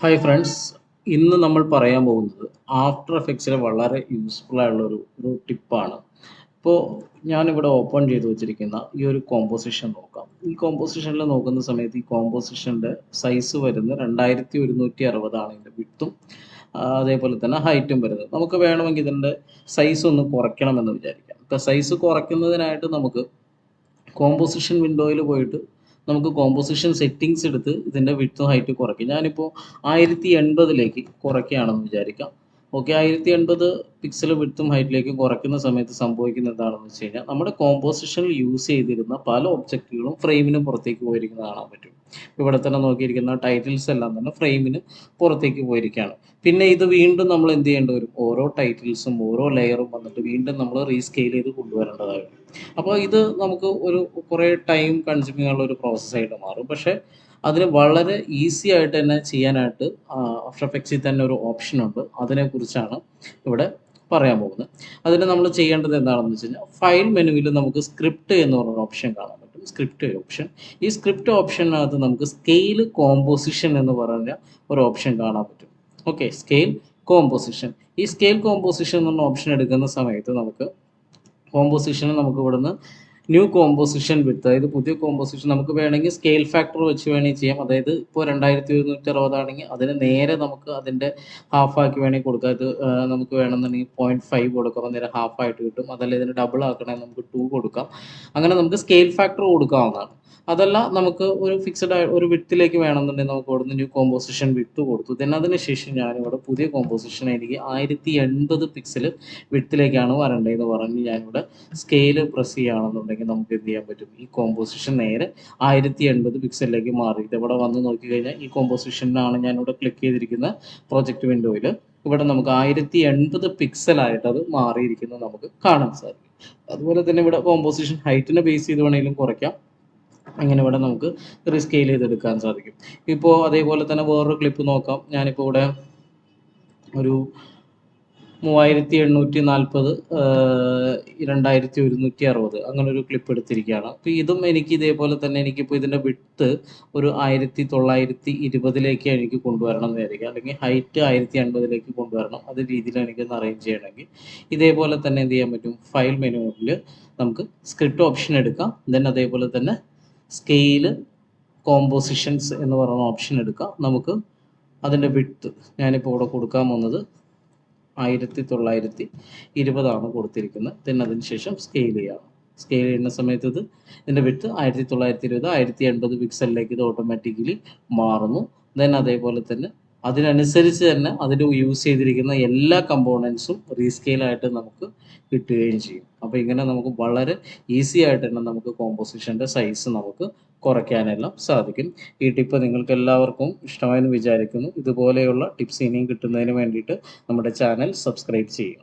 Hi friends, ഇന്ന് നമ്മൾ പറയാൻ പോകുന്നത് ആഫ്റ്റർ എഫക്ട്സിലെ വളരെ യൂസ്ഫുൾ ആയുള്ള ഒരു ടിപ്പാണ്. ഇപ്പോൾ ഞാനിവിടെ ഓപ്പൺ ചെയ്ത് വെച്ചിരിക്കുന്ന ഈ ഒരു കോമ്പോസിഷൻ നോക്കാം. ഈ കോമ്പോസിഷനിൽ നോക്കുന്ന സമയത്ത് ഈ കോമ്പോസിഷൻ്റെ സൈസ് വരുന്നത് 2160 ഇതിൻ്റെ വിഡ്ത്തും അതേപോലെ തന്നെ ഹൈറ്റും വരുന്നത്. നമുക്ക് വേണമെങ്കിൽ ഇതിൻ്റെ സൈസ് ഒന്ന് കുറയ്ക്കണമെന്ന് വിചാരിക്കാം. ഇപ്പോൾ സൈസ് കുറയ്ക്കുന്നതിനായിട്ട് നമുക്ക് കോമ്പോസിഷൻ വിൻഡോയിൽ പോയിട്ട് നമുക്ക് കോമ്പോസിഷൻ സെറ്റിങ്സ് എടുത്ത് ഇതിൻ്റെ വിഡ്ത്തും ഹൈറ്റ് കുറയ്ക്കും. ഞാനിപ്പോൾ 1080 കുറയ്ക്കുകയാണെന്ന് വിചാരിക്കാം. ഓക്കെ, 1080 പിക്സൽ വിഡ്ത്തും ഹൈറ്റിലേക്ക് കുറയ്ക്കുന്ന സമയത്ത് സംഭവിക്കുന്നത് എന്താണെന്ന് വെച്ച് കഴിഞ്ഞാൽ നമ്മുടെ കോമ്പോസിഷനിൽ യൂസ് ചെയ്തിരുന്ന പല ഒബ്ജക്റ്റുകളും ഫ്രെയിമിന് പുറത്തേക്ക് പോയിരിക്കുന്നത് കാണാൻ പറ്റും. ഇവിടെ തന്നെ നോക്കിയിരിക്കുന്ന ടൈറ്റിൽസ് എല്ലാം തന്നെ ഫ്രെയിമിന് പുറത്തേക്ക് പോയിരിക്കുകയാണ്. പിന്നെ ഇത് വീണ്ടും നമ്മൾ എന്ത് ചെയ്യേണ്ടി വരും? ഓരോ ടൈറ്റിൽസും ഓരോ ലെയറും വന്നിട്ട് വീണ്ടും നമ്മൾ റീസ്കെയിൽ ചെയ്ത് കൊണ്ടുവരേണ്ടതായി വരും. അപ്പോൾ ഇത് നമുക്ക് കുറേ ടൈം കൺസ്യൂമിംഗ് ഉള്ള ഒരു പ്രോസസ്സായിട്ട് മാറും. പക്ഷേ അതിന് വളരെ ഈസി ആയിട്ട് തന്നെ ചെയ്യാനായിട്ട് ആഫ്റ്റർ എഫക്ട്സിൽ തന്നെ ഒരു ഓപ്ഷൻ ഉണ്ട്. അതിനെക്കുറിച്ചാണ് ഇവിടെ പറയാൻ പോകുന്നത്. അതിന് നമ്മൾ ചെയ്യേണ്ടത് എന്താണെന്ന് വെച്ച് കഴിഞ്ഞാൽ ഫയൽ മെനുവിൽ നമുക്ക് സ്ക്രിപ്റ്റ് എന്ന് പറഞ്ഞ ഓപ്ഷൻ കാണാൻ പറ്റും. സ്ക്രിപ്റ്റ് ഓപ്ഷൻ, ഈ സ്ക്രിപ്റ്റ് ഓപ്ഷനകത്ത് നമുക്ക് സ്കെയിൽ കോമ്പോസിഷൻ എന്ന് പറഞ്ഞ ഒരു ഓപ്ഷൻ കാണാൻ പറ്റും. Okay, scale composition. ഈ സ്കെയിൽ കോമ്പോസിഷൻ എന്നുള്ള ഓപ്ഷൻ എടുക്കുന്ന സമയത്ത് നമുക്ക് ഇവിടുന്ന് ന്യൂ കോമ്പോസിഷൻ വിത്ത്, അതായത് പുതിയ കോമ്പോസിഷൻ നമുക്ക് വേണമെങ്കിൽ സ്കെയിൽ ഫാക്ടർ വെച്ച് വേണമെങ്കിൽ ചെയ്യാം. അതായത് ഇപ്പോൾ 2160 ആണെങ്കിൽ അതിന് നേരെ നമുക്ക് അതിൻ്റെ ഹാഫാക്കി വേണമെങ്കിൽ കൊടുക്കാം. ഇത് നമുക്ക് വേണമെന്നുണ്ടെങ്കിൽ 0.5 കൊടുക്കാം, നേരെ ഹാഫായിട്ട് കിട്ടും. അതല്ല ഇതിന് ഡബിൾ ആക്കണമെങ്കിൽ നമുക്ക് 2 കൊടുക്കാം. അങ്ങനെ നമുക്ക് സ്കെയിൽ ഫാക്ടർ കൊടുക്കാവുന്നതാണ്. അതല്ല നമുക്ക് ഒരു ഫിക്സഡ് ഒരു വിത്തിലേക്ക് വേണമെന്നുണ്ടെങ്കിൽ നമുക്ക് ഇവിടുന്ന് ന്യൂ കോമ്പോസിഷൻ വിത്ത് കൊടുത്തു. then അതിനുശേഷം ഞാനിവിടെ പുതിയ കോമ്പോസിഷൻ എനിക്ക് 1080 പിക്സൽ വിത്തിലേക്കാണ് വരേണ്ടതെന്ന് പറഞ്ഞ് ഞാനിവിടെ സ്കെയിൽ പ്രസ് ചെയ്യുകയാണെന്നുണ്ടെങ്കിൽ നമുക്ക് എന്ത് ചെയ്യാൻ പറ്റും? ഈ കോമ്പോസിഷൻ നേരെ 1080 പിക്സലിലേക്ക് മാറി. ഇവിടെ വന്ന് നോക്കിക്കഴിഞ്ഞാൽ ഈ കോമ്പോസിഷനാണ് ഞാനിവിടെ ക്ലിക്ക് ചെയ്തിരിക്കുന്ന പ്രോജക്റ്റ് വിൻഡോയിൽ. ഇവിടെ നമുക്ക് 1080 പിക്സലായിട്ട് അത് മാറിയിരിക്കുന്നത് നമുക്ക് കാണാൻ സാധിക്കും. അതുപോലെ തന്നെ ഇവിടെ കോമ്പോസിഷൻ ഹൈറ്റിനെ ബേസ് ചെയ്ത് വേണമെങ്കിലും കുറയ്ക്കാം. അങ്ങനെ ഇവിടെ നമുക്ക് റീസ്കെയിൽ ചെയ്തെടുക്കാൻ സാധിക്കും. ഇപ്പോൾ അതേപോലെ തന്നെ വേറൊരു ക്ലിപ്പ് നോക്കാം. ഞാനിപ്പോൾ ഇവിടെ ഒരു 3840 2160 അങ്ങനെ ഒരു ക്ലിപ്പ് എടുത്തിരിക്കുകയാണ്. അപ്പോൾ ഇതും എനിക്ക് ഇതേപോലെ തന്നെ എനിക്കിപ്പോൾ ഇതിൻ്റെ വിഡ്ത്ത് ഒരു 1920 എനിക്ക് കൊണ്ടുവരണം എന്ന് വിചാരിക്കുക, അല്ലെങ്കിൽ ഹൈറ്റ് 1080 കൊണ്ടുവരണം. അത് രീതിയിൽ എനിക്കൊന്ന് അറേഞ്ച് ചെയ്യണമെങ്കിൽ ഇതേപോലെ തന്നെ എന്ത് ചെയ്യാൻ പറ്റും? ഫയൽ മെനുവിൽ നമുക്ക് സ്ക്രിപ്റ്റ് ഓപ്ഷൻ എടുക്കാം. ദെൻ അതേപോലെ തന്നെ സ്കെയിൽ കോമ്പോസിഷൻസ് എന്ന് പറയുന്ന ഓപ്ഷൻ എടുക്കാം. നമുക്ക് അതിൻ്റെ വിഡ്ത്ത് ഞാനിപ്പോൾ ഇവിടെ കൊടുക്കാൻ പോകുന്നത് 1920 കൊടുത്തിരിക്കുന്നത്. then അതിനുശേഷം സ്കെയിൽ ചെയ്യാം. സ്കെയിൽ ചെയ്യുന്ന സമയത്ത് ഇതിൻ്റെ വിഡ്ത്ത് 1920 1080 പിക്സലിലേക്ക് ഇത് ഓട്ടോമാറ്റിക്കലി മാറുന്നു. then അതേപോലെ തന്നെ അതിനനുസരിച്ച് തന്നെ അതിൽ യൂസ് ചെയ്തിരിക്കുന്ന എല്ലാ കമ്പോണൻസും റീസ്കെയിലായിട്ട് നമുക്ക് കിട്ടുകയും ചെയ്യും. അപ്പോൾ ഇങ്ങനെ നമുക്ക് വളരെ ഈസി ആയിട്ട് തന്നെ നമുക്ക് കോമ്പോസിഷൻ്റെ സൈസ് നമുക്ക് കുറയ്ക്കാനെല്ലാം സാധിക്കും. ഈ ടിപ്പ് നിങ്ങൾക്ക് എല്ലാവർക്കും ഇഷ്ടമായെന്ന് വിചാരിക്കുന്നു. ഇതുപോലെയുള്ള ടിപ്സ് ഇനിയും കിട്ടുന്നതിന് വേണ്ടിയിട്ട് നമ്മുടെ ചാനൽ സബ്സ്ക്രൈബ് ചെയ്യുക.